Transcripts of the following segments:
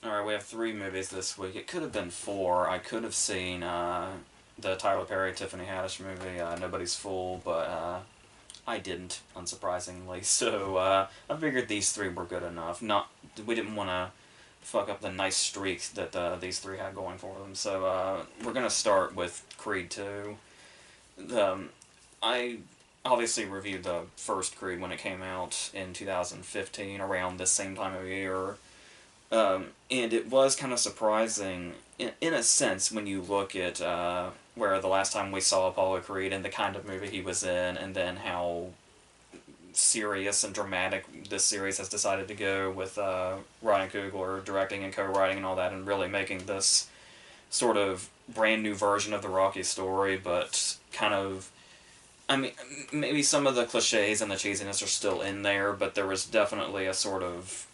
Alright, we have 3 movies this week. It could have been 4. I could have seen the Tyler Perry, Tiffany Haddish movie, Nobody's Fool, but I didn't, unsurprisingly. So I figured these 3 were good enough. Not We didn't want to fuck up the nice streak that these 3 had going for them. So we're going to start with Creed 2. I obviously reviewed the first Creed when it came out in 2015, around this same time of year. And it was kind of surprising, in a sense, when you look at where the last time we saw Apollo Creed and the kind of movie he was in, and then how serious and dramatic this series has decided to go with Ryan Coogler directing and co-writing and all that, and really making this sort of brand new version of the Rocky story, but kind of. I mean, maybe some of the cliches and the cheesiness are still in there, but there was definitely a sort of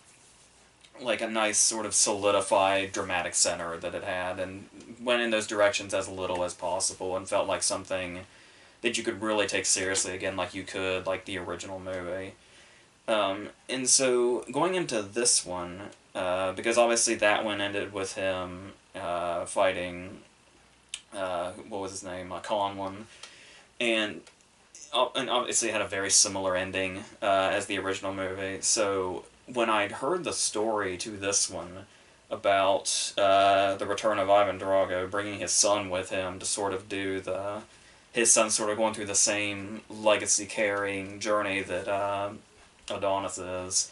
like a nice sort of solidified dramatic center that it had, and went in those directions as little as possible and felt like something that you could really take seriously again, like you could like the original movie. And so going into this one, because obviously that one ended with him fighting what was his name, Conlon, and and obviously it had a very similar ending as the original movie. So when I'd heard the story to this one about the return of Ivan Drago, bringing his son with him to sort of do his son sort of going through the same legacy carrying journey that Adonis is.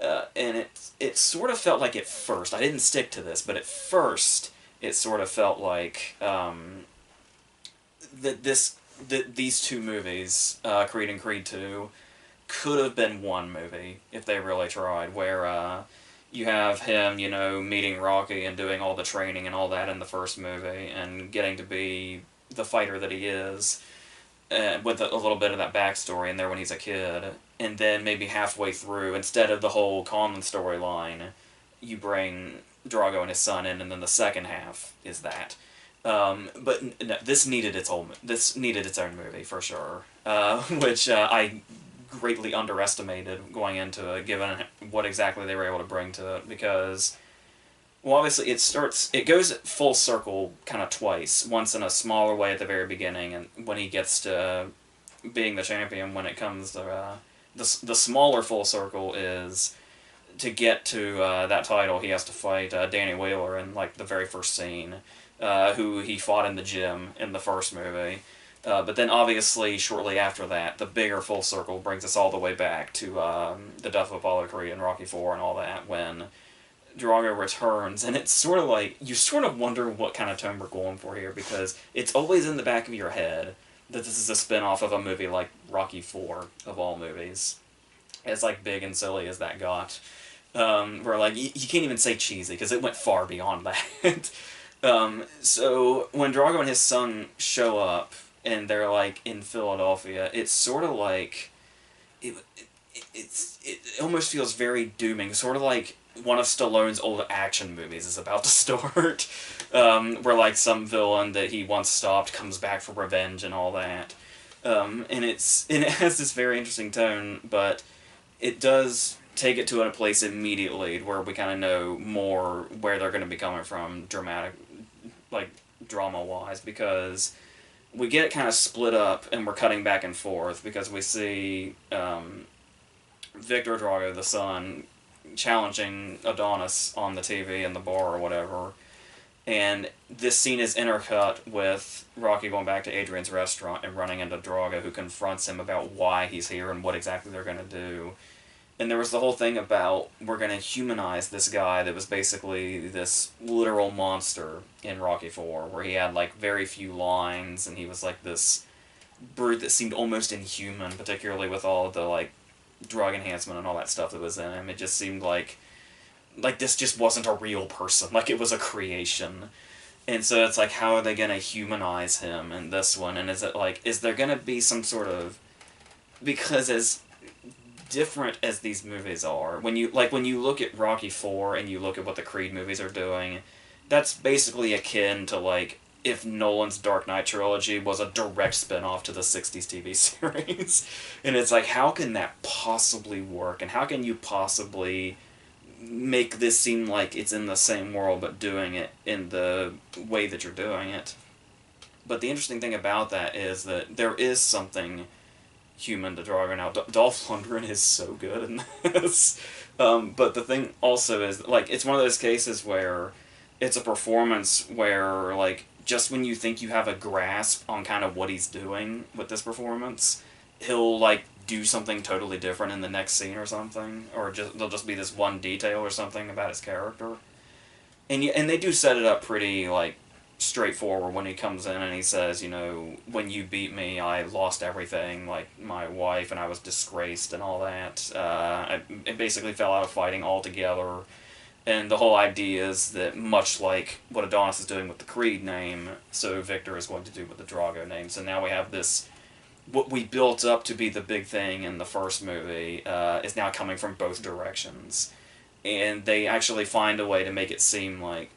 And it sort of felt like at first, I didn't stick to this, but at first it sort of felt like that these 2 movies, Creed and Creed 2, could have been one movie if they really tried, where you have him, meeting Rocky and doing all the training and all that in the first movie and getting to be the fighter that he is, with a little bit of that backstory in there when he's a kid. And then maybe halfway through, instead of the whole Conlon storyline, you bring Drago and his son in, and then the second half is that. But no, this needed its own movie for sure, which I greatly underestimated going into it, given what exactly they were able to bring to it. Because, well, obviously it goes full circle kind of twice. Once in a smaller way at the very beginning, and when he gets to being the champion, when it comes to the smaller full circle is to get to that title, he has to fight Danny Wheeler in like the very first scene, who he fought in the gym in the first movie. But then, obviously, shortly after that, the bigger full circle brings us all the way back to the death of Apollo Creed and Rocky IV and all that, when Drago returns, and it's sort of like, you sort of wonder what kind of tone we're going for here, because it's always in the back of your head that this is a spin-off of a movie like Rocky IV, of all movies. As like big and silly as that got. Where like, you can't even say cheesy, because it went far beyond that. So when Drago and his son show up, and they're like in Philadelphia, it's sort of like it almost feels very dooming, sort of like one of Stallone's old action movies is about to start, where like some villain that he once stopped comes back for revenge and all that. And it has this very interesting tone, but it does take it to a place immediately where we kind of know more where they're going to be coming from, like drama wise, because we get kind of split up and we're cutting back and forth, because we see Victor Drago, the son, challenging Adonis on the TV in the bar or whatever. And this scene is intercut with Rocky going back to Adrian's restaurant and running into Drago, who confronts him about why he's here and what exactly they're going to do. And there was the whole thing about, we're going to humanize this guy that was basically this literal monster in Rocky IV, where he had like very few lines, and he was like this brute that seemed almost inhuman, particularly with all of the like drug enhancement and all that stuff that was in him. It just seemed like this just wasn't a real person, like it was a creation. And so it's like, how are they going to humanize him in this one? And is there going to be some sort of, because as different as these movies are, when you look at Rocky IV and you look at what the Creed movies are doing, that's basically akin to like if Nolan's Dark Knight trilogy was a direct spin-off to the 60s TV series. And it's like, how can that possibly work? And how can you possibly make this seem like it's in the same world, but doing it in the way that you're doing it. But the interesting thing about that is that there is something human to Drago now. Dolph Lundgren is so good in this. But the thing also is, like, it's one of those cases where it's a performance where, like, just when you think you have a grasp on kind of what he's doing with this performance, he'll, like, do something totally different in the next scene or something, or just there'll just be this one detail or something about his character. And they do set it up pretty, like, straightforward when he comes in and he says, you know, when you beat me, I lost everything, like my wife, and I was disgraced and all that. I basically fell out of fighting altogether. And the whole idea is that, much like what Adonis is doing with the Creed name, so Victor is going to do with the Drago name. So now we have this, what we built up to be the big thing in the first movie, is now coming from both directions. And they actually find a way to make it seem like,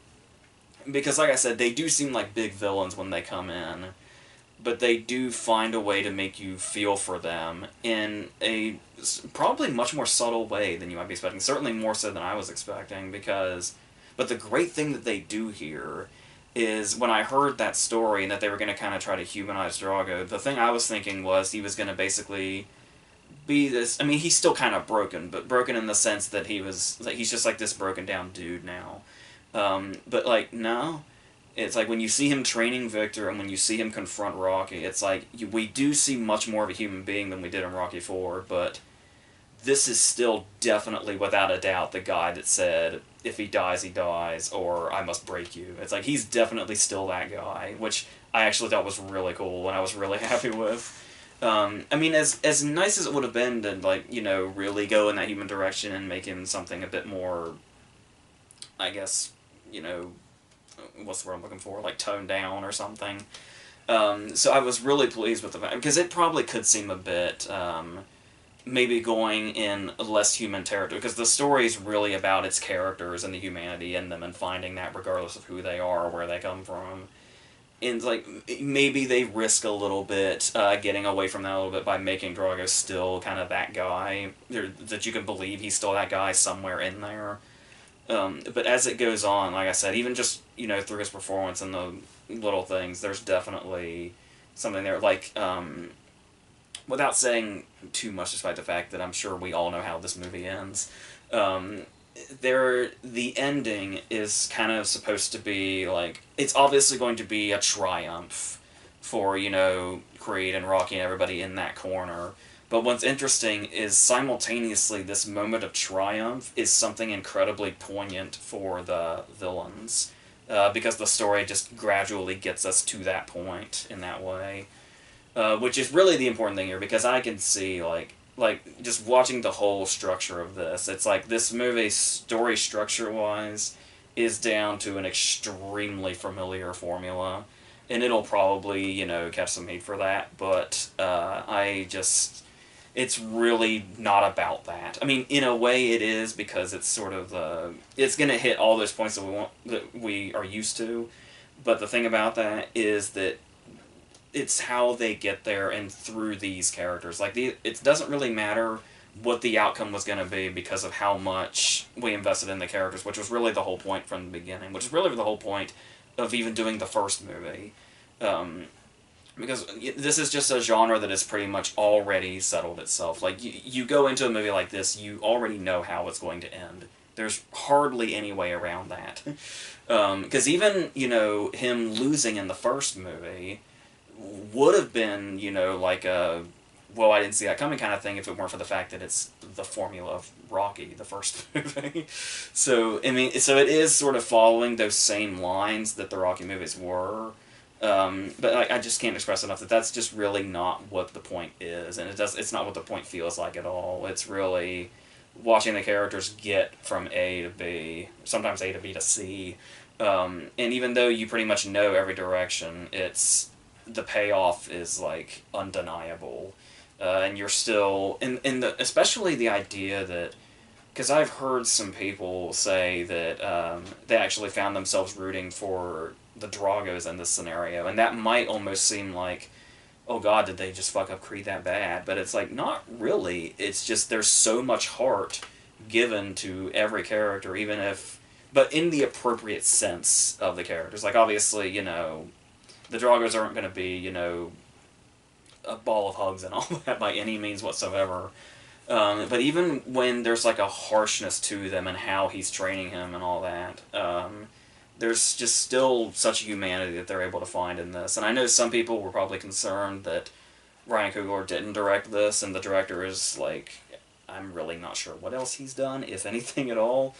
because like I said, they do seem like big villains when they come in, but they do find a way to make you feel for them in a probably much more subtle way than you might be expecting. Certainly more so than I was expecting, because... But the great thing that they do here is, when I heard that story and that they were going to kind of try to humanize Drago, the thing I was thinking was he was going to basically be this... I mean, he's still kind of broken, but broken in the sense that he's just like this broken down dude now. But, like, no. It's like when you see him training Victor and when you see him confront Rocky, it's like we do see much more of a human being than we did in Rocky IV, but this is still definitely, without a doubt, the guy that said, if he dies, or I must break you. It's like he's definitely still that guy, which I actually thought was really cool and I was really happy with. I mean, as nice as it would have been to, like, you know, really go in that human direction and make him something a bit more, I guess, you know, what's the word I'm looking for? Like, toned down or something. So I was really pleased with the fact, because it probably could seem a bit, maybe going in a less human territory, because the story is really about its characters and the humanity in them and finding that regardless of who they are or where they come from. And, like, maybe they risk a little bit, getting away from that a little bit by making Drago still kind of that guy, that you can believe he's still that guy somewhere in there. But as it goes on, like I said, even just, you know, through his performance and the little things, there's definitely something there. Like, without saying too much, despite the fact that I'm sure we all know how this movie ends, the ending is kind of supposed to be, like, it's obviously going to be a triumph for, you know, Creed and Rocky and everybody in that corner. But what's interesting is, simultaneously, this moment of triumph is something incredibly poignant for the villains. Because the story just gradually gets us to that point in that way. Which is really the important thing here, because I can see, like, just watching the whole structure of this, it's like this movie, story structure-wise, is down to an extremely familiar formula. And it'll probably, you know, catch some heat for that, but it's really not about that. I mean, in a way it is, because it's sort of, it's going to hit all those points that we are used to, but the thing about that is that it's how they get there and through these characters. Like, it doesn't really matter what the outcome was going to be because of how much we invested in the characters, which was really the whole point from the beginning, which is really the whole point of even doing the first movie. Because this is just a genre that has pretty much already settled itself. Like, you go into a movie like this, you already know how it's going to end. There's hardly any way around that. Because even, you know, him losing in the first movie would have been, you know, like a, well, I didn't see that coming kind of thing if it weren't for the fact that it's the formula of Rocky, the first movie. So, I mean, so it is sort of following those same lines that the Rocky movies were. But I just can't express enough that that's just really not what the point is, and it's not what the point feels like at all. It's really watching the characters get from A to B, sometimes A to B to C, and even though you pretty much know every direction, the payoff is, like, undeniable, and you're still, especially the idea that, because I've heard some people say that they actually found themselves rooting for the Dragos in this scenario, and that might almost seem like, oh god, did they just fuck up Creed that bad? But it's like, not really. It's just there's so much heart given to every character, even if, but in the appropriate sense of the characters. Like, obviously, the Dragos aren't going to be, a ball of hugs and all that by any means whatsoever. But even when there's like a harshness to them and how he's training him and all that, there's just still such a humanity that they're able to find in this. And I know some people were probably concerned that Ryan Coogler didn't direct this, and the director is like, I'm really not sure what else he's done, if anything at all.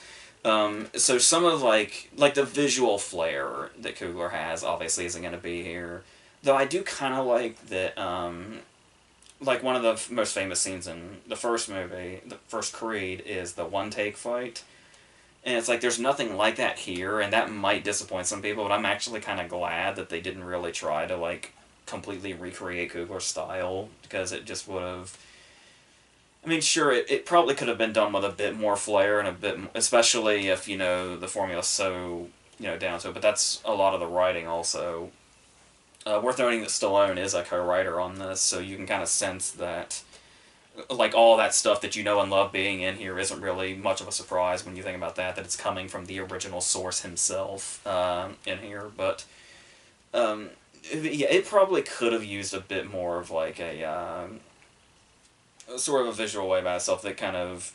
So some of like the visual flair that Coogler has obviously isn't going to be here. Though I do kind of like that, like one of the most famous scenes in the first movie, the first Creed, is the one-take fight. And it's like, there's nothing like that here, and that might disappoint some people, but I'm actually kind of glad that they didn't really try to, like, completely recreate Coogler's style, because it just would have... I mean, sure, it probably could have been done with a bit more flair, and a bit, especially if, the formula's so, down to it, but that's a lot of the writing also. Worth noting that Stallone is a co-writer on this, so you can kind of sense that, like, all that stuff that you know and love being in here isn't really much of a surprise when you think about that it's coming from the original source himself in here. But, yeah, it probably could have used a bit more of, like, a sort of a visual way by itself that kind of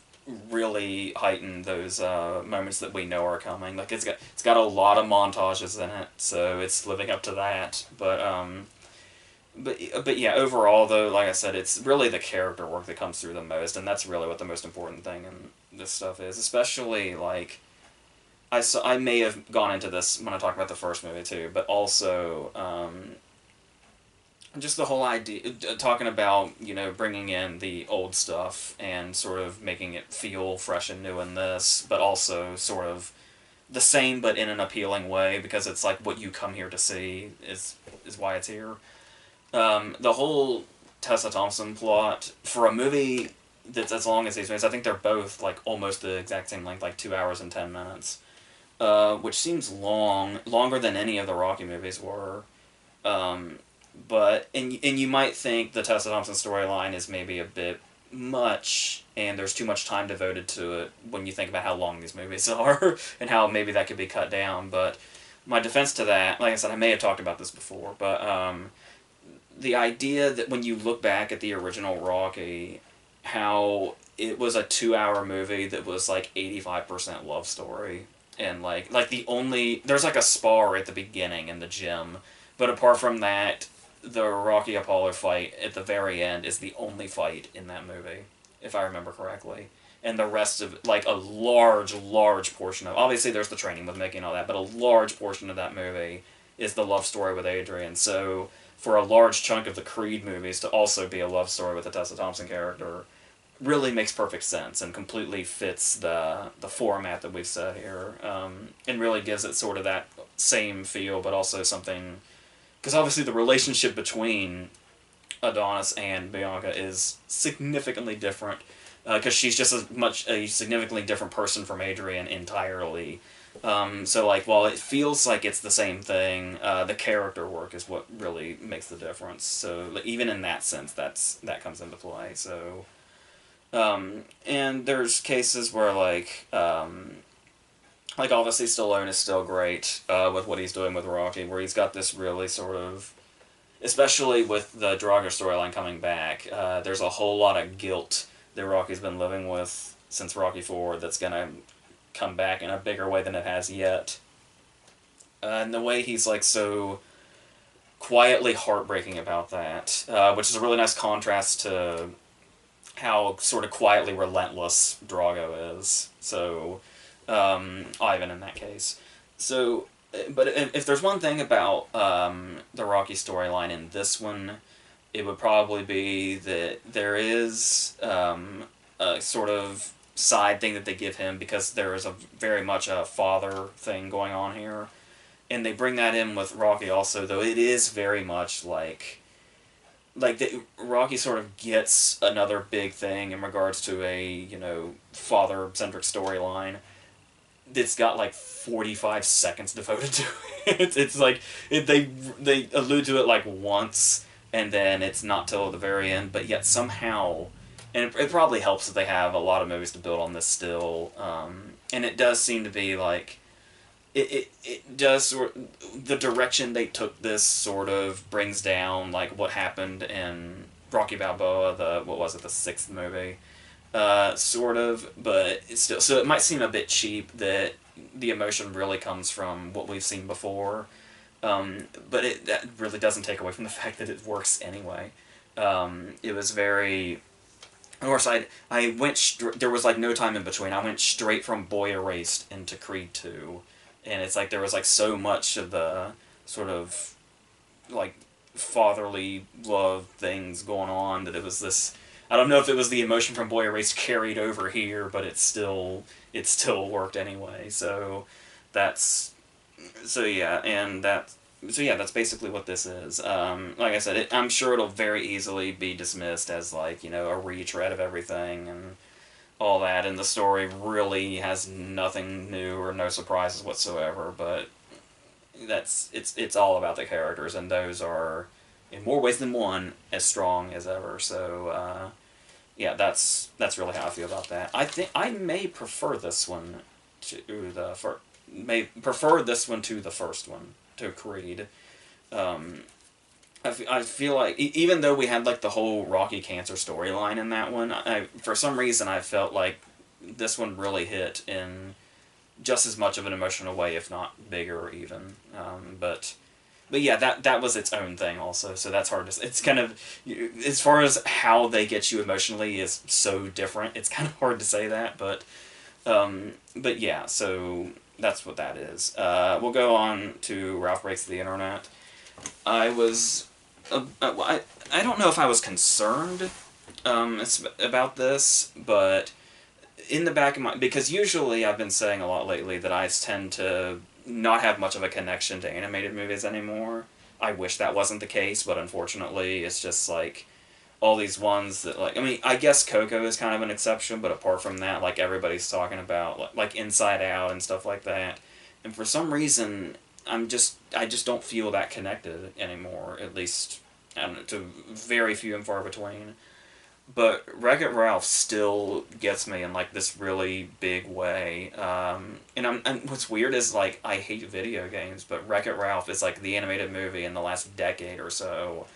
really heighten those moments that we know are coming. Like, it's got a lot of montages in it, so it's living up to that. But yeah, overall though, like I said, it's really the character work that comes through the most, and that's really what the most important thing in this stuff is. Especially like, I may have gone into this when I talk about the first movie too, but also just the whole idea, talking about, bringing in the old stuff and sort of making it feel fresh and new in this, but also sort of the same but in an appealing way, because it's like what you come here to see is why it's here. The whole Tessa Thompson plot, for a movie that's as long as these movies, I think they're both like almost the exact same length, like 2 hours and 10 minutes, which seems longer than any of the Rocky movies were. But you might think the Tessa Thompson storyline is maybe a bit much, and there's too much time devoted to it when you think about how long these movies are, and how maybe that could be cut down. But my defense to that, like I said, I may have talked about this before, but the idea that when you look back at the original Rocky, how it was a 2 hour movie that was like 85% love story, and like there's like a spar at the beginning in the gym, but apart from that, the Rocky Apollo fight at the very end is the only fight in that movie, if I remember correctly. And the rest of, like, a large portion of... Obviously, there's the training with Mickey and all that, but a large portion of that movie is the love story with Adrian. So, for a large chunk of the Creed movies to also be a love story with the Tessa Thompson character really makes perfect sense and completely fits the format that we've set here. And really gives it sort of that same feel, but also something... Because obviously the relationship between Adonis and Bianca is significantly different, because she's just a significantly different person from Adrian entirely. So, like, while it feels like it's the same thing, the character work is what really makes the difference. So, like, even in that sense, that comes into play. So, and there's cases where, like obviously Stallone is still great with what he's doing with Rocky, where he's got this really sort of, especially with the Drago storyline coming back, there's a whole lot of guilt that Rocky's been living with since Rocky IV that's going to come back in a bigger way than it has yet. And the way he's like so quietly heartbreaking about that, which is a really nice contrast to how sort of quietly relentless Drago is. So... Ivan in that case. So, but if there's one thing about the Rocky storyline in this one, it would probably be that there is a sort of side thing that they give him, because there is a very much a father thing going on here, and they bring that in with Rocky also, though it is very much like Rocky sort of gets another big thing in regards to a, father-centric storyline. It's got like 45 seconds devoted to it. It's like they allude to it like once, and then it's not till the very end. But yet somehow and it probably helps that they have a lot of movies to build on this still. And it does seem to be like it does the direction they took this sort of brings down like what happened in Rocky Balboa, the what was it, the sixth movie, sort of, but it's still, so it might seem a bit cheap that the emotion really comes from what we've seen before, but that really doesn't take away from the fact that it works anyway. It was very. Of course, I went there was like no time in between. I went straight from Boy Erased into Creed 2, and it's like there was like so much of the sort of like fatherly love things going on that it was this. I don't know if it was the emotion from Boy Erased carried over here, but it still worked anyway. So that's so yeah, and that so yeah, that's basically what this is. Like I said, I'm sure it'll very easily be dismissed as like a retread of everything and all that, and the story really has nothing new or no surprises whatsoever. But it's all about the characters, and those are in more ways than one as strong as ever. So yeah, that's really how I feel about that. I think I may prefer this one to the first. May prefer this one to the first one, to Creed. Um, I feel like even though we had like the whole Rocky cancer storyline in that one, for some reason I felt like this one really hit in just as much of an emotional way, if not bigger even. But yeah, that was its own thing also. So that's hard to. It's kind of as far as how they get you emotionally is so different. It's kind of hard to say that, but yeah. So that's what that is. We'll go on to Ralph Breaks the Internet. I was, I don't know if I was concerned about this, but in the back of my, because usually I've been saying a lot lately that I tend to not have much of a connection to animated movies anymore. I wish that wasn't the case, but unfortunately it's just like all these ones that like, I mean, I guess Coco is kind of an exception, but apart from that, like everybody's talking about like Inside Out and stuff like that. And for some reason, I just don't feel that connected anymore, at least I don't know, to very few and far between. But Wreck-It Ralph still gets me in like this really big way. And what's weird is like I hate video games, but Wreck-It Ralph is like the animated movie in the last decade or so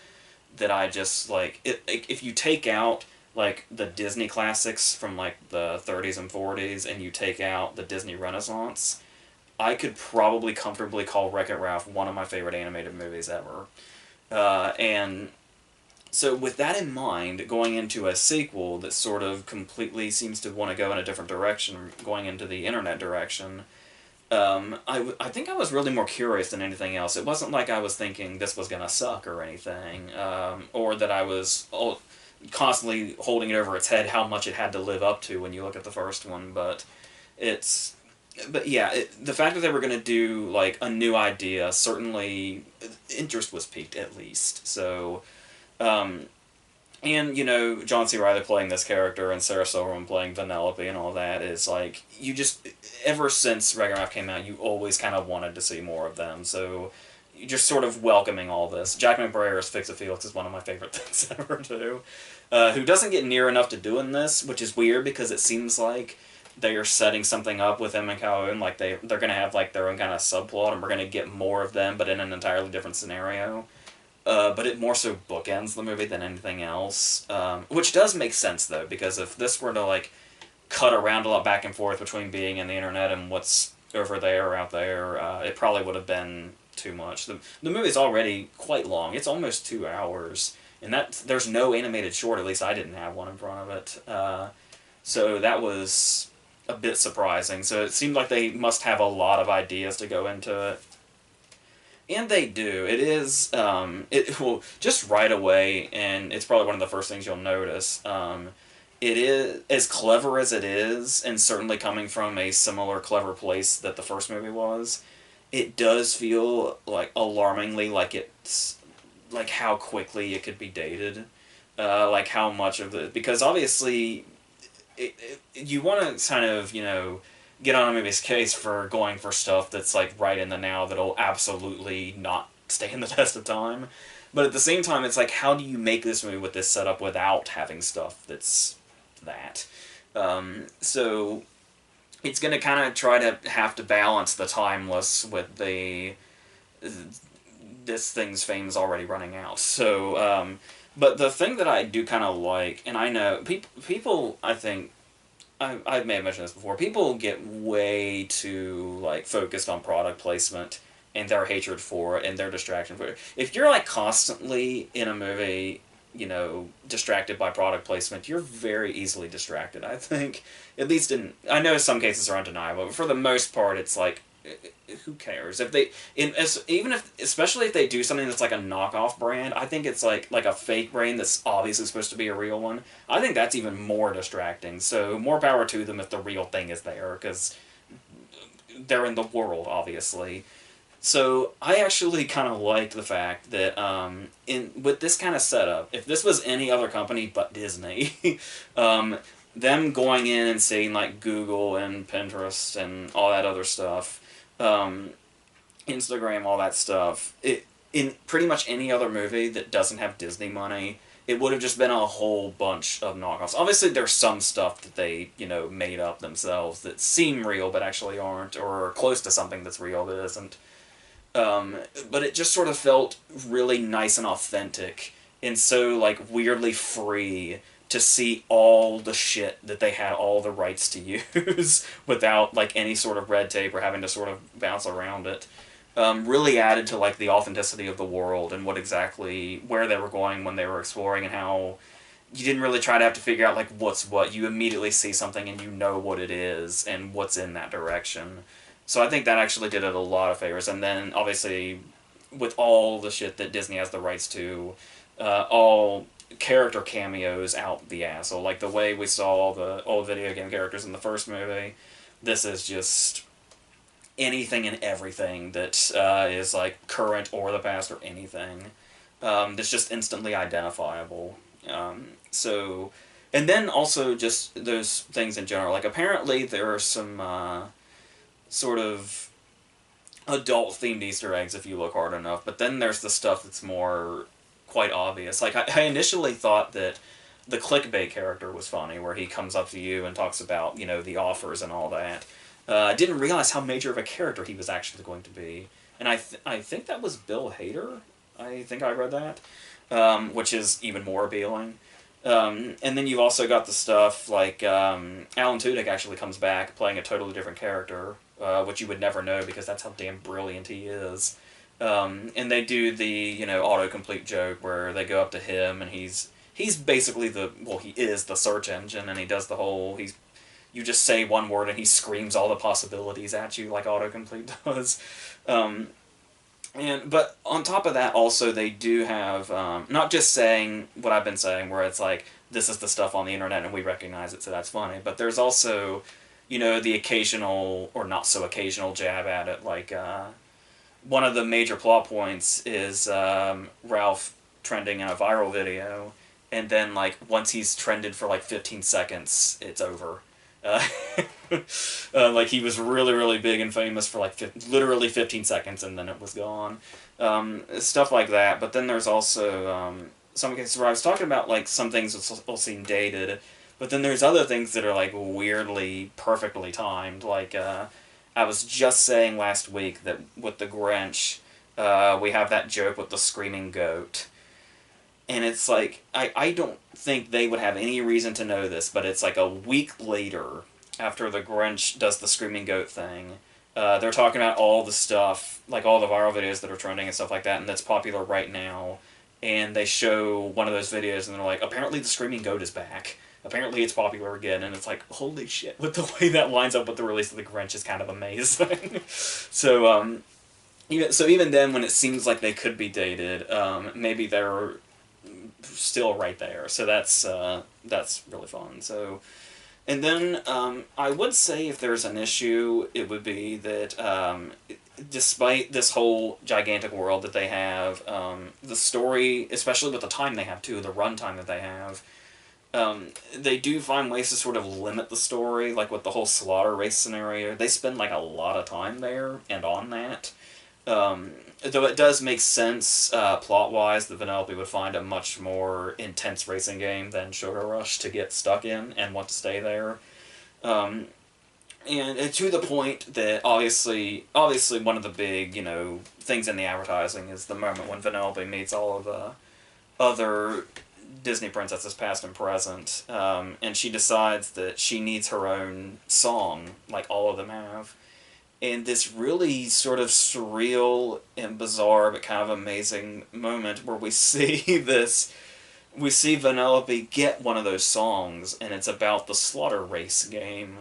that I just like. If you take out like the Disney classics from like the 30s and 40s, and you take out the Disney Renaissance, I could probably comfortably call Wreck-It Ralph one of my favorite animated movies ever. And so with that in mind, going into a sequel that sort of completely seems to want to go in a different direction, going into the internet direction, I think I was really more curious than anything else. It wasn't like I was thinking this was going to suck or anything, or that I was constantly holding it over its head how much it had to live up to when you look at the first one, but it's... But yeah, the fact that they were going to do like a new idea, certainly interest was piqued at least. So... and, John C. Reilly playing this character and Sarah Silverman playing Vanellope and all that is like, you just, ever since Wreck-It Ralph came out, you always kind of wanted to see more of them, so you're just sort of welcoming all this. Jack McBrayer as Fix-A-Felix is one of my favorite things ever, too. Who doesn't get near enough to doing this, which is weird because it seems like they are setting something up with him and Calhoun, like they're going to have like their own kind of subplot, and we're going to get more of them, but in an entirely different scenario. But it more so bookends the movie than anything else, which does make sense though, because if this were to like cut around a lot back and forth between being in the internet and what's over there or out there, it probably would have been too much. The movie's already quite long; it's almost 2 hours, and there's no animated short. At least I didn't have one in front of it, so that was a bit surprising. So it seemed like they must have a lot of ideas to go into it. And they do. It is, it will, just right away, and it's probably one of the first things you'll notice, it is, as clever as it is, and certainly coming from a similar clever place that the first movie was, it does feel, like, alarmingly like it's, like, how quickly it could be dated. Like, how much of the, because obviously, you want to kind of, get on a movie's case for going for stuff that's like right in the now that'll absolutely not stand the test of time. But at the same time, it's like, how do you make this movie with this setup without having stuff that's that. So it's going to kind of try to have to balance the timeless with the this thing's fame is already running out. So, but the thing that I do kind of like, and I know people I think I may have mentioned this before. People get way too like focused on product placement and their hatred for it and their distraction for it. If you're like constantly in a movie, you know, distracted by product placement, you're very easily distracted. I think, at least in I know some cases are undeniable, but for the most part, it's like who cares if they even if especially if they do something that's like a knockoff brand. I think it's like a fake brand that's obviously supposed to be a real one. I think that's even more distracting. So more power to them if the real thing is there, because they're in the world obviously. So I actually kind of liked the fact that in with this kind of setup, if this was any other company but Disney, them going in and saying like Google and Pinterest and all that other stuff, Instagram, all that stuff, in pretty much any other movie that doesn't have Disney money, it would have just been a whole bunch of knockoffs. Obviously, there's some stuff that they, you know, made up themselves that seem real but actually aren't, or are close to something that's real that isn't. But it just sort of felt really nice and authentic, and so like weirdly free to see all the shit that they had all the rights to use without like any sort of red tape or having to sort of bounce around it. Really added to like the authenticity of the world and what exactly where they were going when they were exploring, and how you didn't really try to have to figure out like what's what. You immediately see something and you know what it is and what's in that direction. So I think that actually did it a lot of favors. And then obviously with all the shit that Disney has the rights to, all character cameos out the ass. So like the way we saw all the old video game characters in the first movie, this is just anything and everything that is like current or the past or anything that's just instantly identifiable. So, and then also just those things in general. Like apparently there are some sort of adult themed Easter eggs if you look hard enough, but then there's the stuff that's more quite obvious. Like I initially thought that the clickbait character was funny, where he comes up to you and talks about, you know, the offers and all that. I didn't realize how major of a character he was actually going to be, and I think that was Bill Hader. I think I read that, which is even more appealing. And then you've also got the stuff like Alan Tudyk actually comes back playing a totally different character, which you would never know because that's how damn brilliant he is. And they do the, you know, autocomplete joke where they go up to him and he's basically he is the search engine, and he does the whole, you just say one word and he screams all the possibilities at you like autocomplete does. But on top of that, also they do have not just saying what I've been saying, where it's like this is the stuff on the internet and we recognize it, so that's funny. But there's also, you know, the occasional or not so occasional jab at it. Like one of the major plot points is Ralph trending in a viral video, and then like once he's trended for like 15 seconds, it's over. Uh, like he was really, really big and famous for like literally 15 seconds, and then it was gone. Stuff like that. But then there's also some cases where I was talking about like some things will seem dated, but then there's other things that are like weirdly perfectly timed. Like I was just saying last week that with the Grinch, we have that joke with the screaming goat. And it's like, I don't think they would have any reason to know this, but it's like a week later, after the Grinch does the screaming goat thing, they're talking about all the stuff, like all the viral videos that are trending and stuff like that, and that's popular right now. And they show one of those videos, and they're like, apparently the screaming goat is back. Apparently it's popular again, and it's like, holy shit, with the way that lines up with the release of the Grinch is kind of amazing. So, even then, when it seems like they could be dated, maybe they're still right there. So that's really fun. So, and then I would say if there's an issue, it would be that despite this whole gigantic world that they have, the story, especially with the time they have too, the runtime that they have, they do find ways to sort of limit the story, like with the whole slaughter race scenario. They spend like a lot of time there and on that. Though it does make sense plot-wise that Vanellope would find a much more intense racing game than Sugar Rush to get stuck in and want to stay there. Um, and to the point that obviously one of the big, things in the advertising is the moment when Vanellope meets all of the other Disney princesses, past and present, and she decides that she needs her own song, like all of them have. And this really sort of surreal and bizarre but kind of amazing moment where we see Vanellope get one of those songs, and it's about the slaughter race game,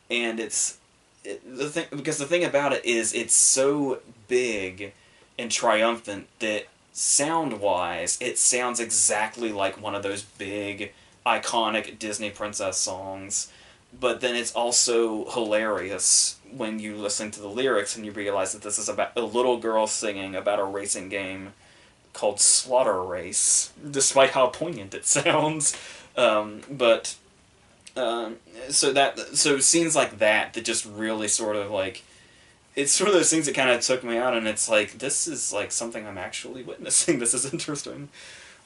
and because the thing about it is it's so big and triumphant that sound wise it sounds exactly like one of those big iconic Disney princess songs, but then it's also hilarious when you listen to the lyrics and you realize that this is about a little girl singing about a racing game called Slaughter Race, despite how poignant it sounds. But so scenes like that just really sort of like, it's sort of those things that kind of took me out, and it's like, this is like something I'm actually witnessing. This is interesting.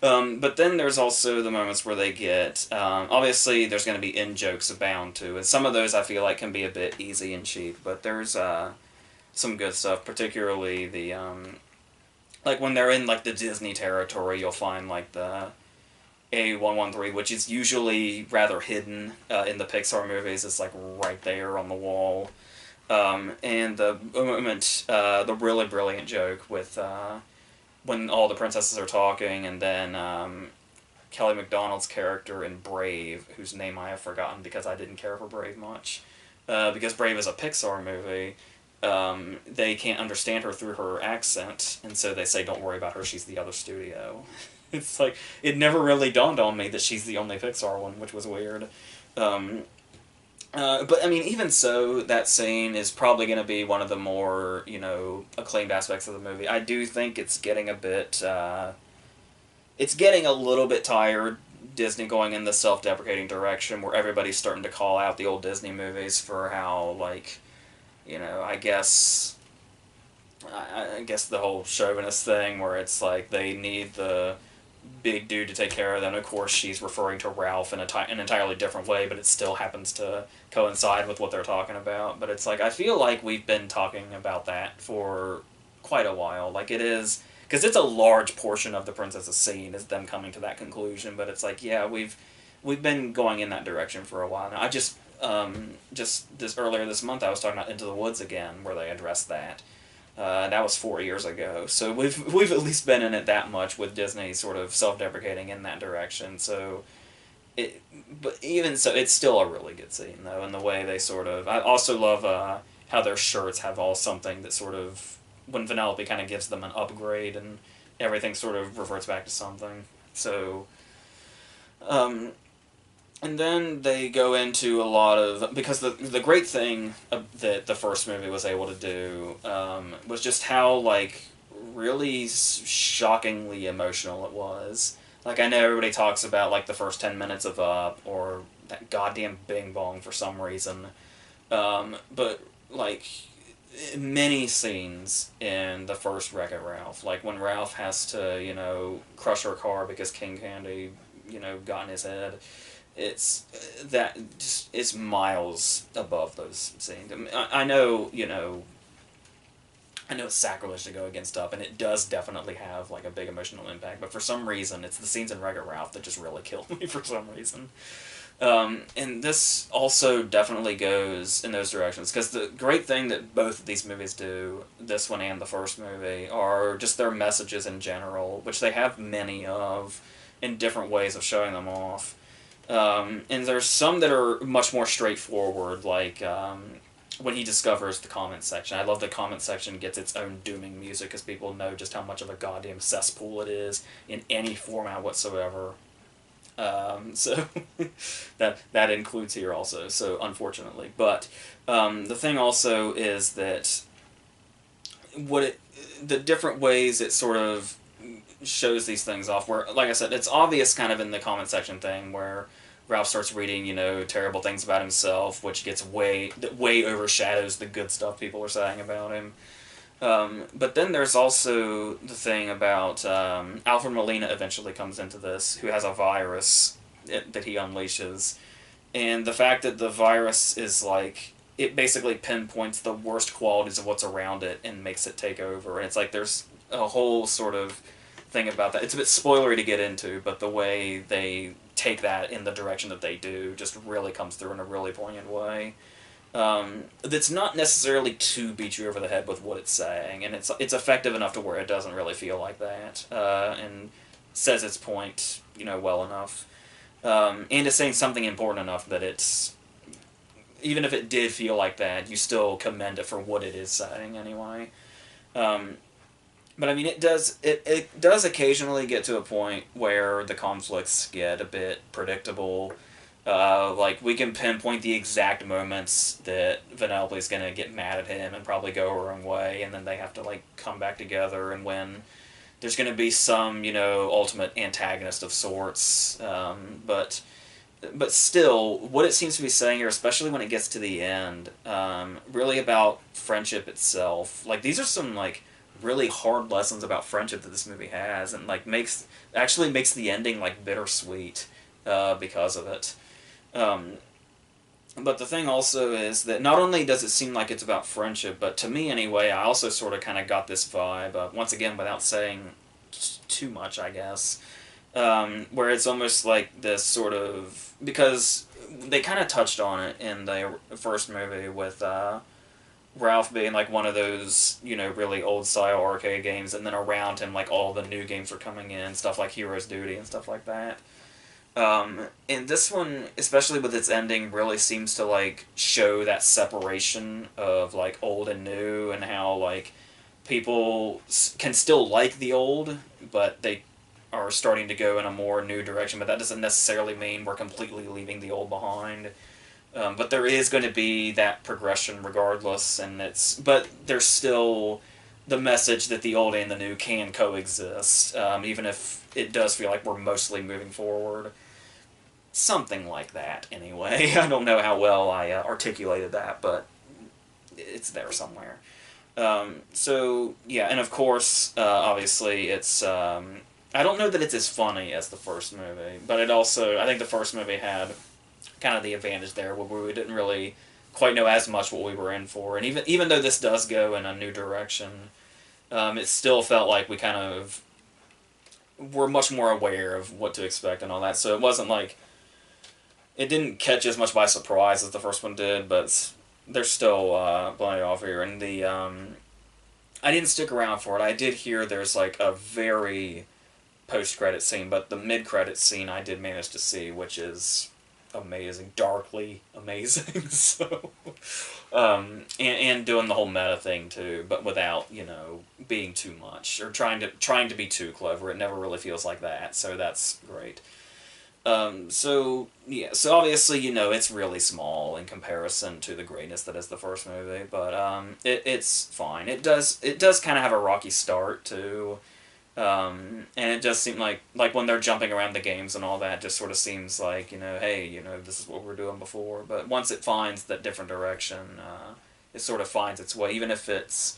But then there's also the moments where they get, obviously there's going to be in-jokes abound too, and some of those I feel like can be a bit easy and cheap, but there's some good stuff, particularly like when they're in like the Disney territory, you'll find like the A113, which is usually rather hidden in the Pixar movies. It's like right there on the wall. And the moment, the really brilliant joke with when all the princesses are talking, and then Kelly Macdonald's character in Brave, whose name I have forgotten because I didn't care for Brave much, because Brave is a Pixar movie. They can't understand her through her accent, and so they say, "Don't worry about her. She's the other studio." It's like, it never really dawned on me that she's the only Pixar one, which was weird. But I mean, even so, that scene is probably going to be one of the more, acclaimed aspects of the movie. I do think it's getting it's getting a little bit tired, Disney going in the self-deprecating direction, where everybody's starting to call out the old Disney movies for how, like, I guess, I guess the whole chauvinist thing, where it's like they need the big dude to take care of them. Of course, she's referring to Ralph in an entirely different way, but it still happens to coincide with what they're talking about. But it's like, I feel like we've been talking about that for quite a while. Like, it is, because it's a large portion of the princess's scene is them coming to that conclusion. But it's like, yeah, we've been going in that direction for a while now. I just this earlier this month I was talking about Into the Woods again, where they addressed that. That was 4 years ago, so we've at least been in it that much with Disney sort of self-deprecating in that direction. But even so, it's still a really good scene though, and the way they sort of. I also love how their shirts have all something that sort of, when Vanellope kind of gives them an upgrade and everything sort of reverts back to something. So, and then they go into a lot of, because the great thing that the first movie was able to do was just how, like, really shockingly emotional it was. Like, I know everybody talks about, like, the first 10 minutes of Up, or that goddamn Bing Bong for some reason, but, like, many scenes in the first Wreck-It Ralph, like when Ralph has to, crush her car because King Candy, got in his head. It's that just, it's miles above those scenes. I mean, I know, I know it's sacrilege to go against Up, and it does definitely have like a big emotional impact. But for some reason, it's the scenes in Wreck-It Ralph that just really kill me for some reason. And this also definitely goes in those directions, because the great thing that both of these movies do, this one and the first movie, are just their messages in general, which they have many of in different ways of showing them off. And there's some that are much more straightforward, like when he discovers the comment section. I love the comment section gets its own dooming music, because people know just how much of a goddamn cesspool it is in any format whatsoever. So that includes here also, so unfortunately. But the thing also is that the different ways it sort of shows these things off, where, like I said, it's obvious kind of in the comment section thing where Ralph starts reading, terrible things about himself, which gets way overshadows the good stuff people are saying about him. But then there's also the thing about Alfred Molina eventually comes into this, who has a virus that he unleashes, and the fact that the virus is like it basically pinpoints the worst qualities of what's around it and makes it take over. And it's like there's a whole sort of thing about that. It's a bit spoilery to get into, but the way they take that in the direction that they do just really comes through in a really poignant way. That's not necessarily to beat you over the head with what it's saying, and it's effective enough to where it doesn't really feel like that, and says its point, well enough, and is saying something important enough that it's even if it did feel like that, you still commend it for what it is saying anyway. Um, but I mean, it does occasionally get to a point where the conflicts get a bit predictable. Like we can pinpoint the exact moments that Vanellope's gonna get mad at him and probably go her own way, and then they have to like come back together. And when there's gonna be some ultimate antagonist of sorts, but still, what it seems to be saying here, especially when it gets to the end, really about friendship itself. Like these are some like really hard lessons about friendship that this movie has, and like makes the ending like bittersweet because of it. Um, but the thing also is that not only does it seem like it's about friendship, but to me anyway, I also sort of kind of got this vibe, once again, without saying too much, I guess, where it's almost like this sort of. Because they kind of touched on it in the first movie with Ralph being like one of those, really old style arcade games, and then around him, like all the new games were coming in, stuff like Hero's Duty and stuff like that. And this one, especially with its ending, really seems to like show that separation of like old and new, and how like people can still like the old, but they are starting to go in a more new direction. But that doesn't necessarily mean we're completely leaving the old behind. But there is going to be that progression regardless, and but there's still the message that the old and the new can coexist, even if it does feel like we're mostly moving forward. Something like that, anyway. I don't know how well I articulated that, but it's there somewhere. So, yeah, and of course, obviously, it's. I don't know that it's as funny as the first movie, but it also. I think the first movie had kind of the advantage there where we didn't really quite know as much what we were in for. And even though this does go in a new direction, it still felt like we kind of were much more aware of what to expect and all that. So it wasn't like it didn't catch as much by surprise as the first one did, but there's still plenty off here. And the I didn't stick around for it. I did hear there's like a very post-credit scene, but the mid-credit scene I did manage to see, which is amazing, darkly amazing. So, and doing the whole meta thing too, but without being too much or trying to be too clever. It never really feels like that, so that's great. So yeah, so obviously it's really small in comparison to the greatness that is the first movie, but it's fine. It does kind of have a rocky start too. And it does seem like when they're jumping around the games and all that, just sort of seems like hey, this is what we're doing before. But once it finds that different direction, it sort of finds its way. Even if it's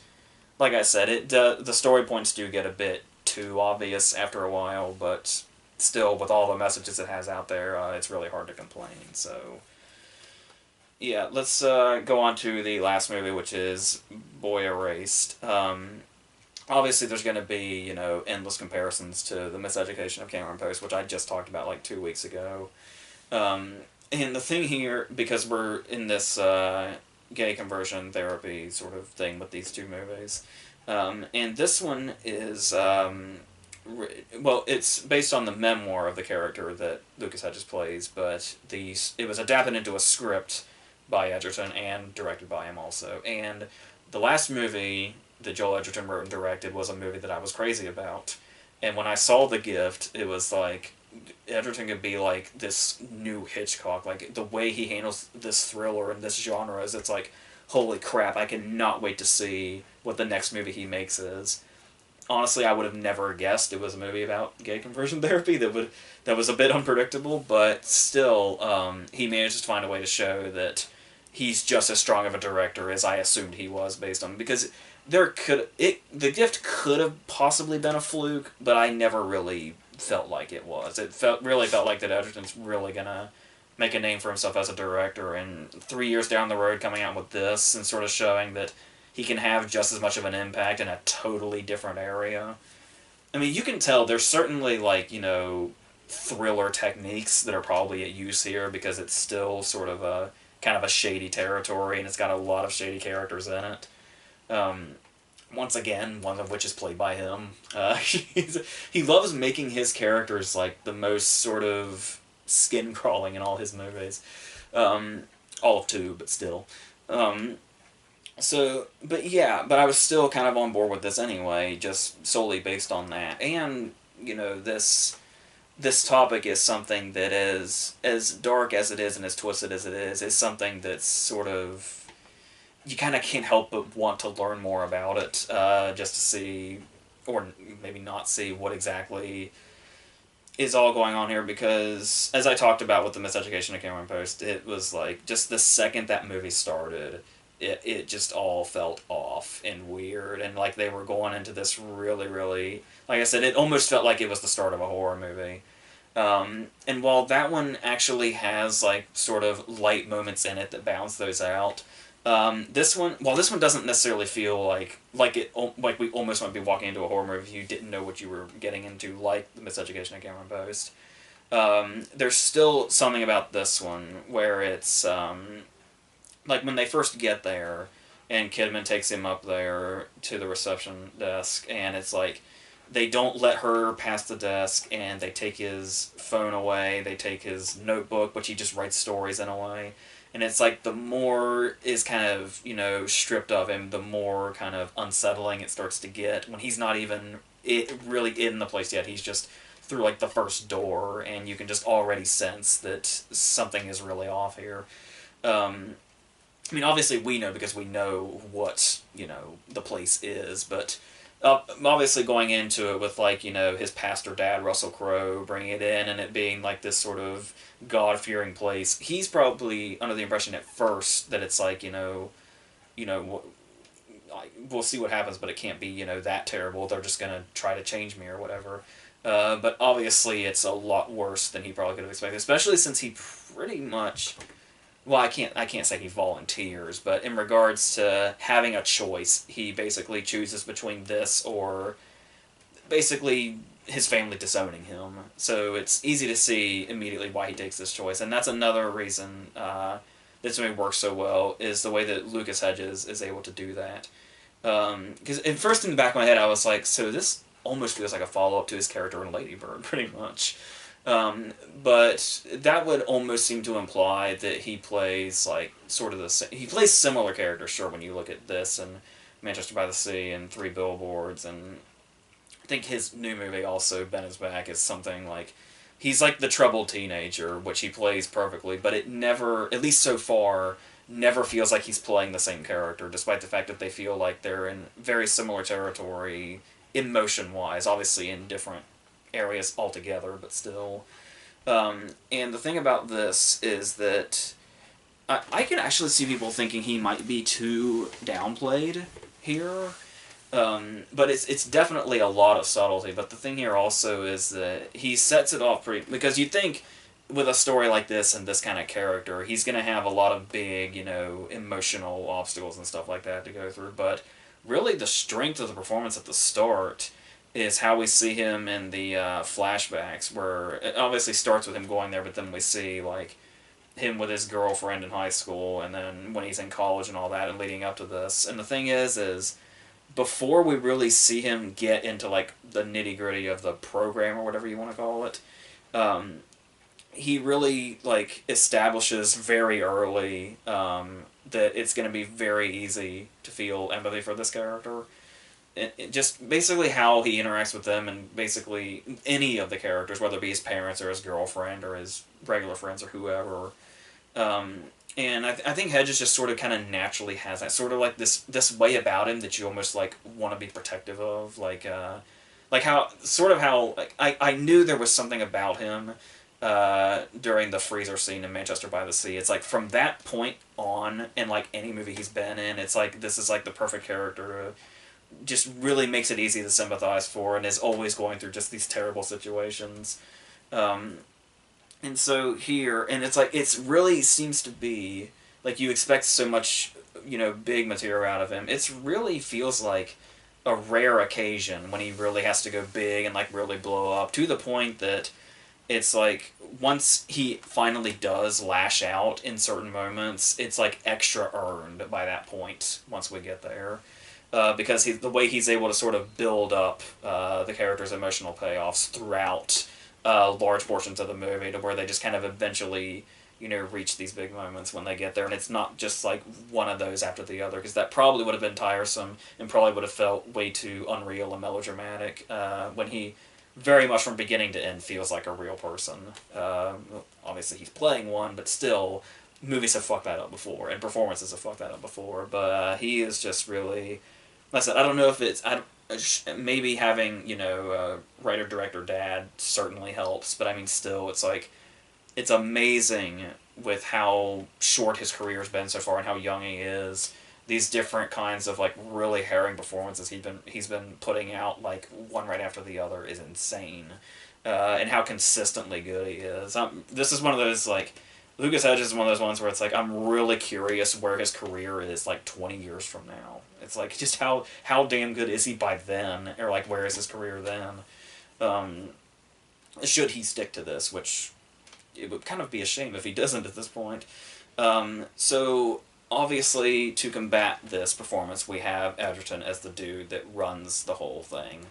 like I said, the story points do get a bit too obvious after a while, but still, with all the messages it has out there, it's really hard to complain. So yeah, let's go on to the last movie, which is Boy Erased. Obviously, there's going to be, endless comparisons to The Miseducation of Cameron Post, which I just talked about like 2 weeks ago. And the thing here, because we're in this gay conversion therapy sort of thing with these two movies, and this one is, well, it's based on the memoir of the character that Lucas Hedges plays, but it was adapted into a script by Edgerton and directed by him also. And the last movie that Joel Edgerton wrote and directed was a movie that I was crazy about. And when I saw The Gift, it was like, Edgerton could be like this new Hitchcock. Like, the way he handles this thriller and this genre it's like, holy crap, I cannot wait to see what the next movie he makes is. Honestly, I would have never guessed it was a movie about gay conversion therapy. That was a bit unpredictable, but still, he managed to find a way to show that he's just as strong of a director as I assumed he was based on, because the gift could have possibly been a fluke, but I never really felt like it was. It really felt like that Edgerton's really gonna make a name for himself as a director, and 3 years down the road coming out with this and sort of showing that he can have just as much of an impact in a totally different area. I mean, you can tell there's certainly, like, thriller techniques that are probably at use here, because it's still sort of a kind of a shady territory, and it's got a lot of shady characters in it. Um, Once again, one of which is played by him. He loves making his characters like the most sort of skin crawling in all his movies. Um, all of two, but still. Um, but yeah, but I was still kind of on board with this anyway, just solely based on that. And, this topic is something that is, as dark as it is and as twisted as it is something that's sort of, you kind of can't help but want to learn more about it, just to see, or maybe not see, what exactly is all going on here. Because, as I talked about with the Miseducation of Cameron Post, it was like, just the second that movie started, it just all felt off and weird, and like they were going into this really, really, like I said, it almost felt like it was the start of a horror movie. And while that one actually has like sort of light moments in it that balance those out, while this one doesn't necessarily feel like we almost might be walking into a horror movie if you didn't know what you were getting into, like the Miseducation of Cameron Post. There's still something about this one where it's like when they first get there, and Kidman takes him up there to the reception desk, and it's like they don't let her past the desk, and they take his phone away, they take his notebook, which he just writes stories in a way. And it's like the more is kind of, stripped of him, the more kind of unsettling it starts to get when he's not even really in the place yet. He's just through like the first door, and you can just already sense that something is really off here. I mean, obviously we know because we know what, the place is, but obviously going into it with, like, his pastor dad, Russell Crowe, bringing it in and it being like this sort of God-fearing place, he's probably under the impression at first that it's like, we'll see what happens, but it can't be, that terrible. They're just going to try to change me or whatever. But obviously it's a lot worse than he probably could have expected, especially since he pretty much... Well, I can't say he volunteers, but in regards to having a choice, he basically chooses between this or basically his family disowning him. So it's easy to see immediately why he takes this choice, and that's another reason this movie works so well, is the way that Lucas Hedges is able to do that. Because at first in the back of my head I was like, so this almost feels like a follow-up to his character in Lady Bird, pretty much. But that would almost seem to imply that he plays like sort of the same. He plays similar characters, sure, when you look at this and Manchester by the Sea and Three Billboards, and I think his new movie also, Ben is Back, is something like he's like the troubled teenager, which he plays perfectly, but it never, at least so far, never feels like he's playing the same character, despite the fact that they feel like they're in very similar territory emotion-wise, obviously in different areas altogether, but still. And the thing about this is that I can actually see people thinking he might be too downplayed here, but it's definitely a lot of subtlety. But the thing here also is that he sets it off pretty, because you'd think with a story like this and this kind of character, he's going to have a lot of big, emotional obstacles and stuff like that to go through. But really, the strength of the performance at the start is how we see him in the flashbacks, where it obviously starts with him going there, but then we see like him with his girlfriend in high school, and then when he's in college and all that, and leading up to this. And the thing is before we really see him get into like the nitty gritty of the program or whatever you want to call it, he really like establishes very early that it's going to be very easy to feel empathy for this character. Just basically how he interacts with them, and basically any of the characters, whether it be his parents or his girlfriend or his regular friends or whoever. And I think Hedges just sort of kind of naturally has that sort of like this way about him that you almost like want to be protective of, like how sort of how like I knew there was something about him during the freezer scene in Manchester by the Sea. It's like from that point on, in like any movie he's been in, it's like this is like the perfect character just really makes it easy to sympathize for, and is always going through just these terrible situations. Um, and so here, and it's like, it's really seems to be, like, you expect so much, big material out of him. It's really feels like a rare occasion when he really has to go big and, like, really blow up, to the point that it's like, once he finally does lash out in certain moments, it's like extra earned by that point once we get there. Because the way he's able to sort of build up the character's emotional payoffs throughout large portions of the movie, to where they just kind of eventually, reach these big moments when they get there, and it's not just like one of those after the other, because that probably would have been tiresome and probably would have felt way too unreal and melodramatic when he very much from beginning to end feels like a real person. Obviously, he's playing one, but still, movies have fucked that up before, and performances have fucked that up before. But he is just really. Like I said, I don't know if it's. Maybe having writer director dad certainly helps, but I mean, still, it's like, it's amazing with how short his career's been so far and how young he is. These different kinds of, like, really harrowing performances he's been putting out, like, one right after the other, is insane, and how consistently good he is. This is one of those, like, Lucas Hedges is one of those ones where it's like, I'm really curious where his career is, like, 20 years from now. It's like, just how damn good is he by then, or, like, where is his career then? Should he stick to this, which it would kind of be a shame if he doesn't at this point. So obviously, to combat this performance, we have Edgerton as the dude that runs the whole thing.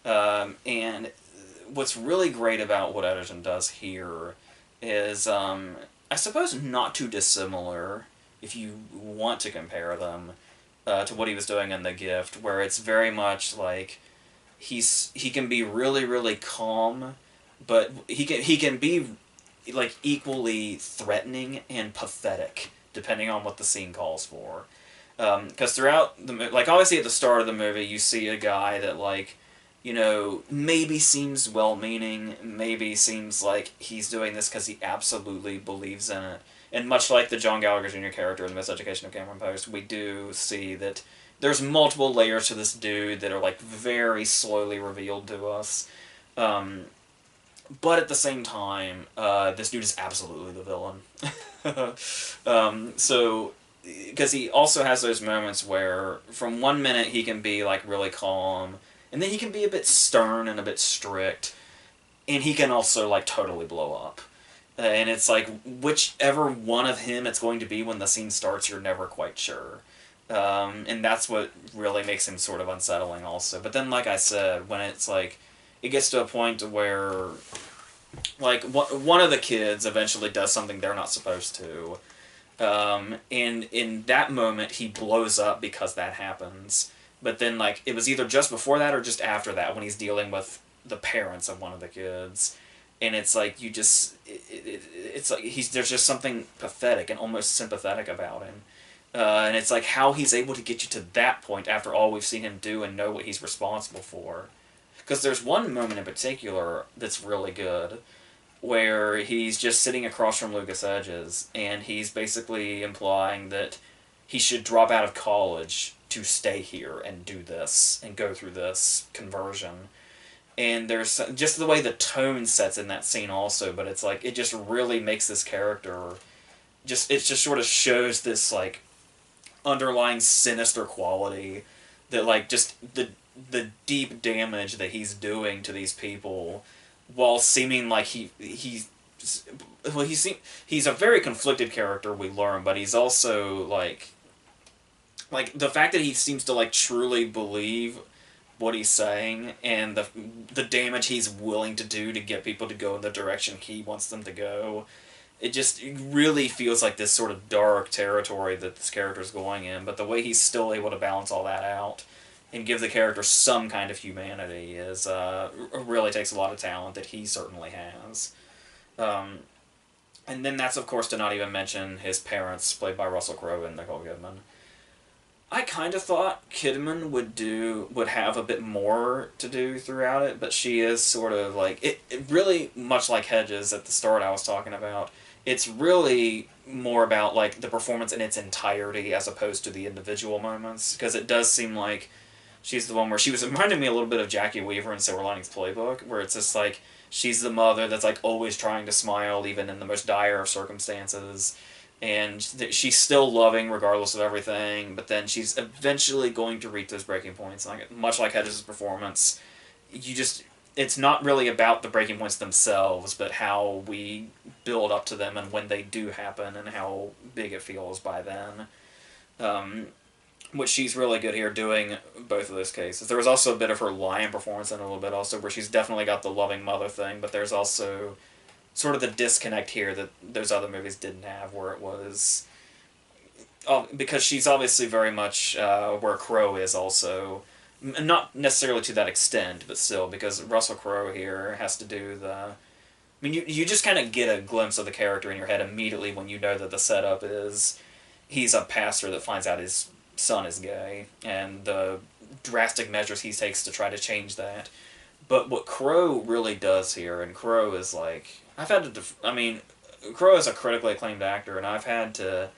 And what's really great about what Edgerton does here is, I suppose, not too dissimilar, if you want to compare them, to what he was doing in The Gift, where it's very much like he can be really, really calm, but he can be, like, equally threatening and pathetic, depending on what the scene calls for. Because throughout the like, obviously at the start of the movie, you see a guy that, like, maybe seems well-meaning, maybe seems like he's doing this because he absolutely believes in it. And much like the John Gallagher Jr. character in The Miseducation of Cameron Post, we do see that there's multiple layers to this dude that are, like, very slowly revealed to us. But at the same time, this dude is absolutely the villain. So, because he also has those moments where, from one minute, he can be, like, really calm, and then he can be a bit stern and a bit strict, and he can also, like, totally blow up. And it's like, whichever one of him it's going to be when the scene starts, you're never quite sure. And that's what really makes him sort of unsettling also. But then, like I said, when it's like, it gets to a point where, like, one of the kids eventually does something they're not supposed to. And in that moment, he blows up because that happens. But then, like, it was either just before that or just after that, when he's dealing with the parents of one of the kids. And it's like, you just, it's like, there's just something pathetic and almost sympathetic about him. And it's like, how he's able to get you to that point after all we've seen him do and know what he's responsible for. Because there's one moment in particular that's really good, where he's just sitting across from Lucas Hedges, and he's basically implying that he should drop out of college to stay here and do this, and go through this conversion. And there's just the way the tone sets in that scene also, but it's like, it just really makes this character, it just sort of shows this, like, underlying sinister quality that, like, just the deep damage that he's doing to these people, while seeming like he's a very conflicted character, we learn, but he's also, like, the fact that he seems to, like, truly believe what he's saying, and the damage he's willing to do to get people to go in the direction he wants them to go. It really feels like this sort of dark territory that this character's going in, but the way he's still able to balance all that out and give the character some kind of humanity is really takes a lot of talent that he certainly has. And then that's, of course, to not even mention his parents, played by Russell Crowe and Nicole Kidman. I kind of thought Kidman would have a bit more to do throughout it, but she is sort of like, it really, much like Hedges at the start I was talking about, it's really more about, like, the performance in its entirety as opposed to the individual moments, because it does seem like She's the one where she was reminding me a little bit of Jackie Weaver in Silver Linings Playbook, where it's just like she's the mother that's like always trying to smile even in the most dire of circumstances, and she's still loving regardless of everything. But then she's eventually going to reach those breaking points. Like much like Hedges' performance, you just it's not really about the breaking points themselves, but how we build up to them and when they do happen and how big it feels by then. Um, which she's really good here doing both of those cases. There was also a bit of her lion performance in a little bit also, where she's definitely got the loving mother thing, but there's also sort of the disconnect here that those other movies didn't have, where it was because she's obviously very much where Crowe is also. Not necessarily to that extent, but still, because Russell Crowe here has to do the. I mean, you just kind of get a glimpse of the character in your head immediately when you know that the setup is he's a pastor that finds out his son is gay, and the drastic measures he takes to try to change that. But what Crowe really does here, and Crowe is like I've had to. I mean, Crowe is a critically acclaimed actor, and I've had to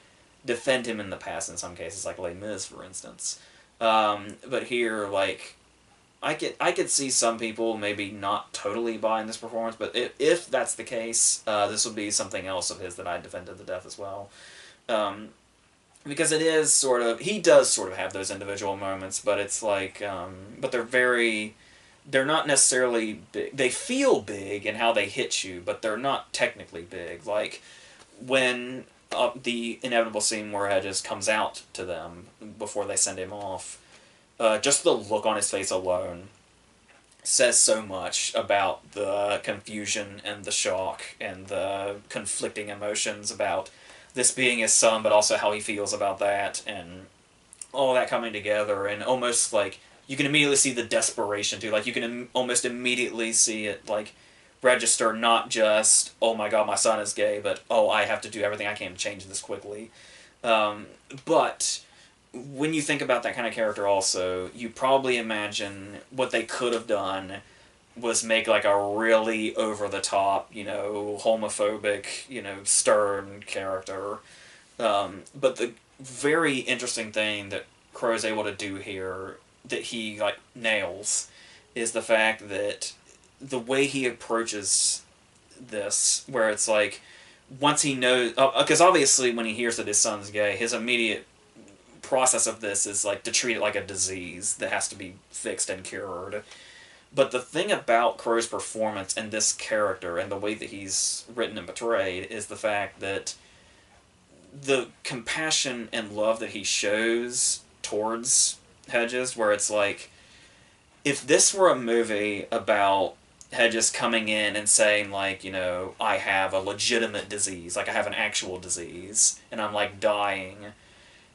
defend him in the past in some cases, like Les Mis, for instance. But here, like, I could see some people maybe not totally buying this performance, but if that's the case, this would be something else of his that I defend to the death as well. Because it is sort of, he does sort of have those individual moments, but it's like, but they're not necessarily big. They feel big in how they hit you, but they're not technically big. Like, when the inevitable scene where Hedges comes out to them before they send him off, just the look on his face alone says so much about the confusion and the shock and the conflicting emotions about this being his son, but also how he feels about that, and all that coming together, and almost like you can immediately see the desperation too. Like you can almost immediately see it like register not just oh my god my son is gay, but oh I have to do everything I can to change this quickly. But when you think about that kind of character, also you probably imagine what they could have done was make like a really over the top, homophobic, stern character. But the very interesting thing that Crowe's able to do here that he like nails is the fact that the way he approaches this, where it's like once he knows, because obviously when he hears that his son's gay, his immediate process of this is like to treat it like a disease that has to be fixed and cured. But the thing about Crowe's performance and this character and the way that he's written and portrayed is the fact that the compassion and love that he shows towards Hedges, where it's like, if this were a movie about Hedges coming in and saying, like, I have a legitimate disease, like I have an actual disease, and I'm, like, dying,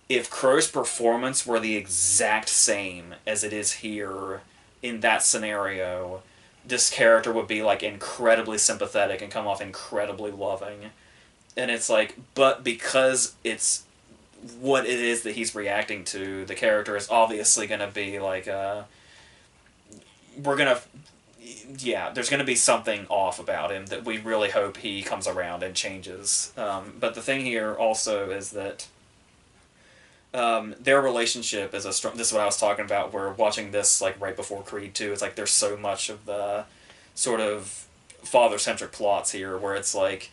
if Crowe's performance were the exact same as it is here in that scenario, this character would be, like, incredibly sympathetic and come off incredibly loving. And it's like, but because it's what it is that he's reacting to, the character is obviously going to be, like, there's going to be something off about him that we really hope he comes around and changes. But the thing here also is that their relationship is a strong. This is what I was talking about. We're watching this like right before Creed 2. It's like there's so much of the sort of father-centric plots here, where it's like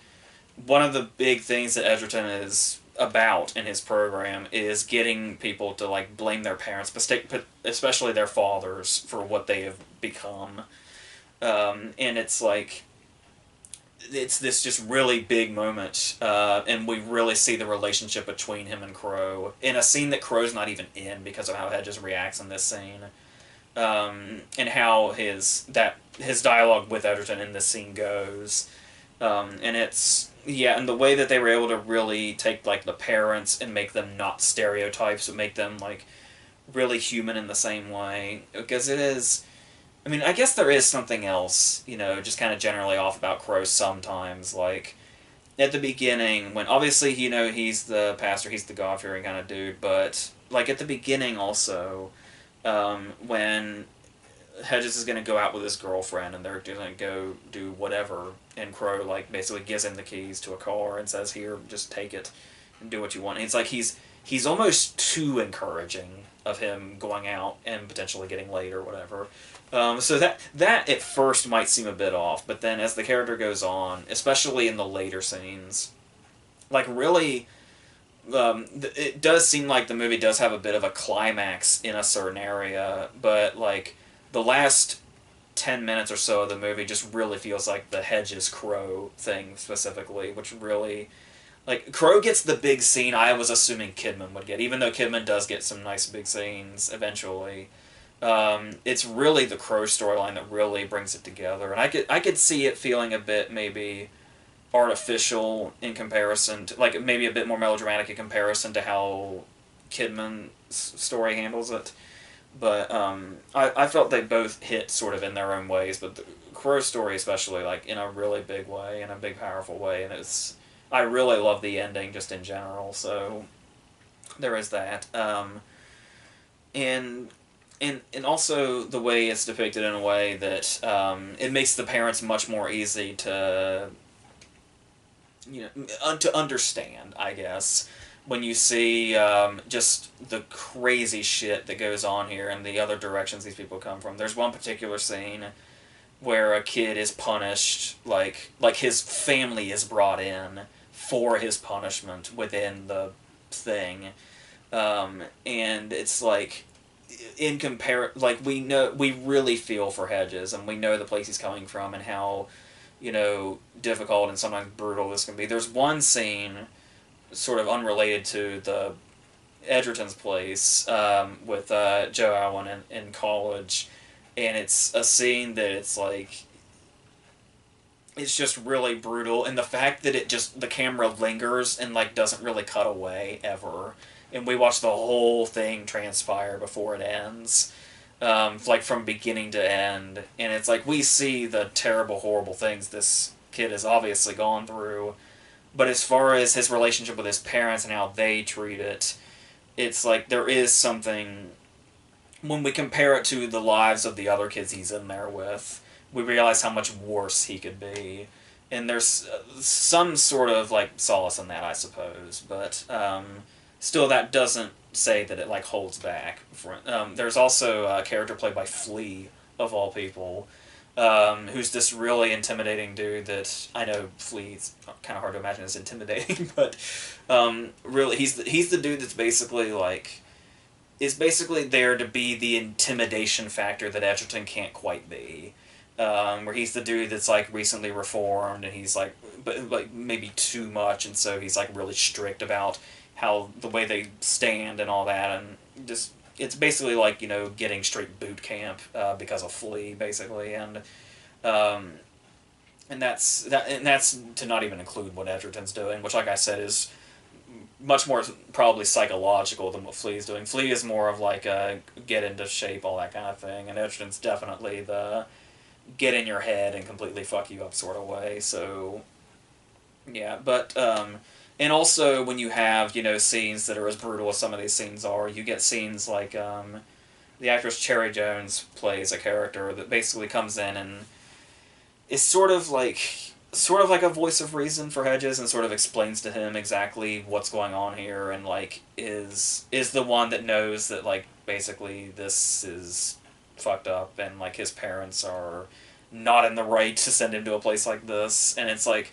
one of the big things that Edgerton is about in his program is getting people to like blame their parents, especially their fathers, for what they have become. And it's like it's this just really big moment, and we really see the relationship between him and Crowe in a scene that Crowe's not even in because of how Hedges reacts in this scene, and how his dialogue with Edgerton in this scene goes, and it's and the way that they were able to really take like the parents and make them not stereotypes, but make them like really human in the same way, because it is. I mean, I guess there is something else, just kind of generally off about Crowe sometimes. Like, at the beginning, when obviously, he's the pastor, he's the God-fearing kind of dude, but, like, at the beginning also, when Hedges is going to go out with his girlfriend and they're going to go do whatever, and Crowe, like, basically gives him the keys to a car and says, here, just take it and do what you want. And it's like he's he's almost too encouraging of him going out and potentially getting laid or whatever. So that at first might seem a bit off, but then as the character goes on, especially in the later scenes, like really, it does seem like the movie does have a bit of a climax in a certain area, but like the last 10 minutes or so of the movie just really feels like the Hedges Crow thing specifically, which really, like, Crow gets the big scene I was assuming Kidman would get, even though Kidman does get some nice big scenes eventually. It's really the Crow storyline that really brings it together, and I could see it feeling a bit maybe artificial in comparison to, like, maybe a bit more melodramatic in comparison to how Kidman's story handles it. But I felt they both hit sort of in their own ways, but the Crow story especially, like, in a really big way, in a big powerful way, and I really love the ending just in general. So there is that, and also the way it's depicted in a way that it makes the parents much more easy to to understand, I guess, when you see just the crazy shit that goes on here and the other directions these people come from. There's one particular scene where a kid is punished, like his family is brought in for his punishment within the thing, and it's like like we really feel for Hedges, and we know the place he's coming from and how difficult and sometimes brutal this can be. There's one scene, sort of unrelated to the Edgerton's place, with Joe Alwyn in college, and it's a scene that it's just really brutal, and the fact that the camera lingers and like doesn't really cut away ever, and we watch the whole thing transpire before it ends. Like from beginning to end, and it's like we see the terrible, horrible things this kid has obviously gone through, but as far as his relationship with his parents and how they treat it, it's like there is something, when we compare it to the lives of the other kids he's in there with, we realize how much worse he could be, and there's some sort of like solace in that, I suppose, but still that doesn't say that it like holds back. There's also a character played by Flea, of all people, who's this really intimidating dude that, I know Flea's kind of hard to imagine as intimidating, but really he's the dude that's basically like is basically there to be the intimidation factor that Edgerton can't quite be. Where he's the dude that's like recently reformed, and he's like, but like maybe too much, and so he's like really strict about how the way they stand and all that, and just it's basically like getting straight boot camp because of Flea, basically, and that's to not even include what Edgerton's doing, which, like I said, is much more probably psychological than what Flea's doing. Flea is more of like a get into shape, all that kind of thing, and Edgerton's definitely the get in your head and completely fuck you up sort of way. So yeah, but and also when you have scenes that are as brutal as some of these scenes are, you get scenes like the actress Cherry Jones plays a character that basically comes in and is sort of like a voice of reason for Hedges, and sort of explains to him exactly what's going on here, and like is the one that knows that like basically this is fucked up, and like his parents are not in the right to send him to a place like this, and it's like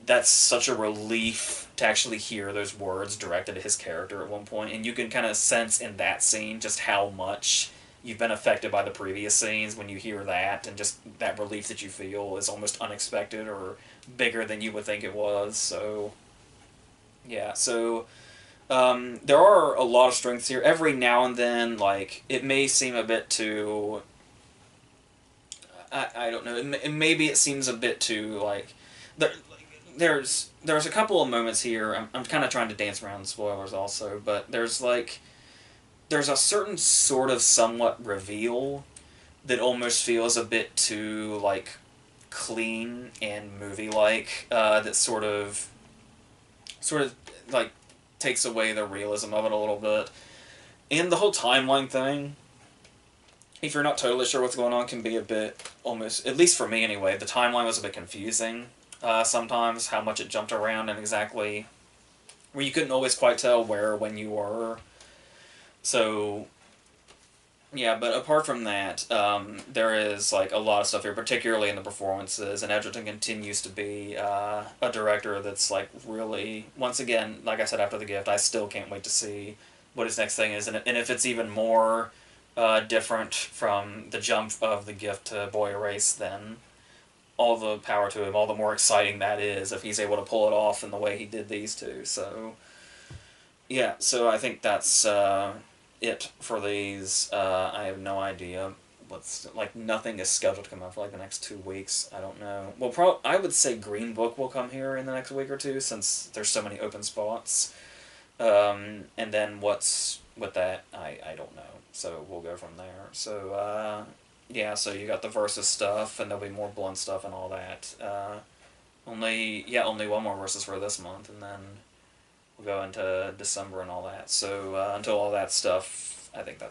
that's such a relief to actually hear those words directed at his character at one point, and you can kind of sense in that scene just how much you've been affected by the previous scenes when you hear that, and just that relief that you feel is almost unexpected or bigger than you would think it was. So yeah, so there are a lot of strengths here. Every now and then, like, it may seem a bit too I don't know, maybe it seems a bit too like there's a couple of moments here. I'm kind of trying to dance around spoilers also, but there's a certain sort of somewhat reveal that almost feels a bit too like clean and movie like, that sort of like takes away the realism of it a little bit. And the whole timeline thing, if you're not totally sure what's going on, can be a bit, almost, at least for me anyway, the timeline was a bit confusing sometimes, how much it jumped around and exactly where you couldn't always quite tell where or when you were. So yeah, but apart from that, there is like a lot of stuff here, particularly in the performances, and Edgerton continues to be a director that's like really, once again, like I said after The Gift, I still can't wait to see what his next thing is, and if it's even more different from the jump of The Gift to Boy Erased, then all the power to him, all the more exciting that is if he's able to pull it off in the way he did these two. So yeah, so I think that's it for these. I have no idea what's like nothing is scheduled to come out for like the next 2 weeks. I don't know. Well, I would say Green Book will come here in the next week or two since there's so many open spots. And then what's with that, I don't know. So we'll go from there. So yeah, so you got the Versus stuff, and there'll be more Blunt stuff and all that. Only one more Versus for this month, and then we'll go into December and all that. So until all that stuff, I think that's